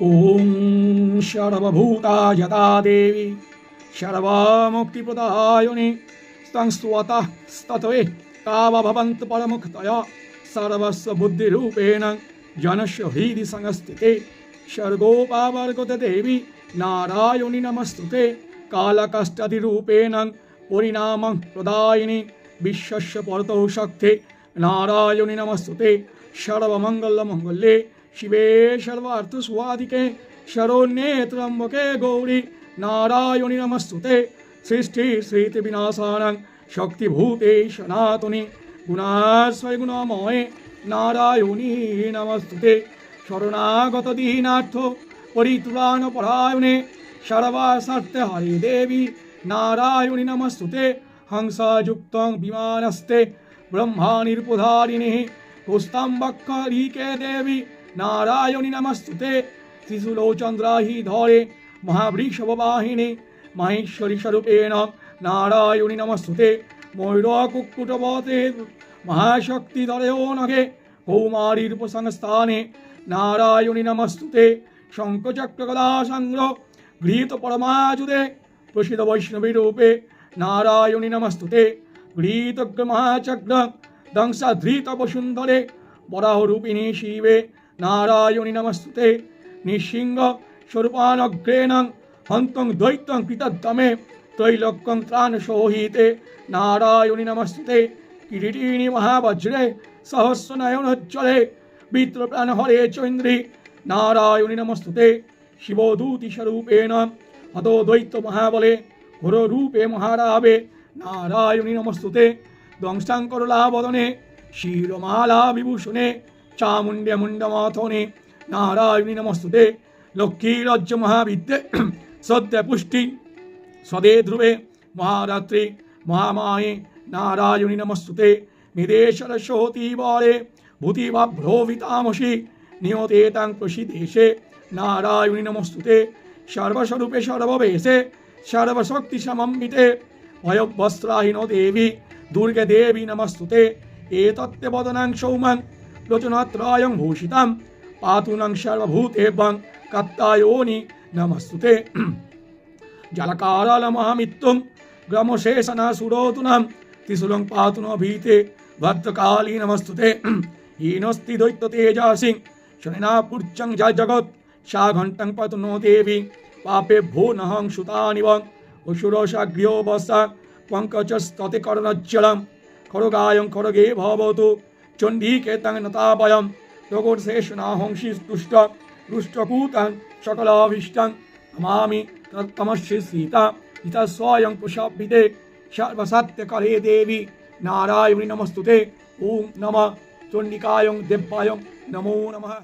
ওম সর্বভূতাযতা দেবী সর্বমুক্তিপ্রদায়িনী সংস্তুতঃ স্ততয়ে কাবা ভবন্তু পরমুক্তয়া সর্বস্ব বুদ্ধিরূপেণ জনস্য হৃদি সংস্থিতে স্বর্গোপাবর্গতে দেবী নারায়ণী নমস্তুতে কালকষ্টাদিরূপেণ পরিণামং প্রদায়িনী বিশ্বস্য পরতৌ শক্তি নারায়ণী নমস্তুতে সর্বমঙ্গলমঙ্গলে শিবে সর্বার্থস্বাধিকে শরণ্যে ত্র্যম্বকে গৌরী নারায়ণী নমস্তুতে সৃষ্টি স্মৃতি বিনাশানাং শক্তিভূতে সনাতনী গুণাশ্রয় গুণময়ে নারায়ণী নমস্তুতে শরণাগত দীনার্থ পরিত্রাণ পরায়ণে সর্বাসার্থে হরি দেবী নারায়ণী নমস্তুতে হংসযুক্তং বিমানস্তে ব্রহ্মানির্পধারিণী পুস্তম্বক্ষরিকে দেবী নারায়ণী নমস্তুতে ত্রিশূলচন্দ্রাহি ধরে মহাবৃষভবাহিনী মাহেশ্বরী স্বরূপেণ নারায়ণী নমস্তুতে ময়ূরকুক্কুটবতে মহাশক্তিধরেও নগে কৌমারীর উপসংস্থানে নারায়ণী নমস্তুতে শঙ্খচক্রগদাসংগ্র গৃহীত পরমাযুদে প্রসিদ্ধ বৈষ্ণবী রূপে নারায়ণী নমস্তুতে গৃহীত মহাচক্র দংসাধৃত বসুন্ধরে বরাহরূপিণী শিবে নারায়ণী নমস্তুতে নৃসিংহ স্বরূপানগ্রেণ হন্তং দ্বৈত্যং কৃতদ্দমে ত্রৈলোক্যং ত্রাণসোহিতে নারায়ণী নমস্তুতে কিরীটিনী মহাবজ্রে সহস্রনয়নোজ্জ্বলে বিত্রপ্রাণহরে চৈন্দ্রী নারায়ণী নমস্তুতে শিবদূতিস্বরূপেণ হতো দৈত্য মহাবলে ঘোররূপে মহারাবে নারায়ণী নমস্তুতে দংশাঙ্করলাবদনে শিরমালা বিভূষণে চামুণ্ডে মুণ্ডমাথনে নারায়ণী নমস্তুতে লক্ষ্মীরজ্য মহাবিদ্যে সদ্য পুষ্টি সদে ধ্রুবে মহারাত্রি মহামায়ে নারায়ণী নমস্তুতে নিদেশর সহতীবরে ভূতিভাভ্রোভিতামসি নিয়তে তাং প্রসিদেশে নারায়ণী নমস্তুতে সর্বস্বরূপে সর্ববেশে সর্বশক্তি সমন্বিতে ভয়বস্ত্রাহীন দেবী দুর্গে দেবী নমস্তুতে এতত্তে বদনাং সৌমং লোচনত্রয়ং ভূষিতাম পাতুনং সর্বভূতেভ্যং কাত্তায়োনি নমস্তুতে জলকারলমহামিত্যুং গ্রমশেষনাসুরোতুনাম ত্রিশূলং পাতুন ভীতে ভদ্রকালী নমস্তুতে হীনস্তি দৈত্য তেজাসি শনেনাপুর্চং জগৎ সা ঘণ্টং পতুনো দেবী পাপেভ্যো নহং সুতানিবং অসুরসাগ্র্যো বসা পঙ্কজস্ততে করণজ্জলম খড়গায়ং খড়গে ভবতু চণ্ডীকেতং নতাপয়ম প্রগোর্শেষনাহংসি তুষ্ট রুষ্টকূতং সকলাভীষ্টং নমামি তমস্যি সীতা ইতা স্বয়ং পুষাভিতে সর্বসত্যকরে দেবী নারায়ণী নমস্তুতে ওম নমঃ চণ্ডিকায়ং দেব্যায়ং নমো নমঃ।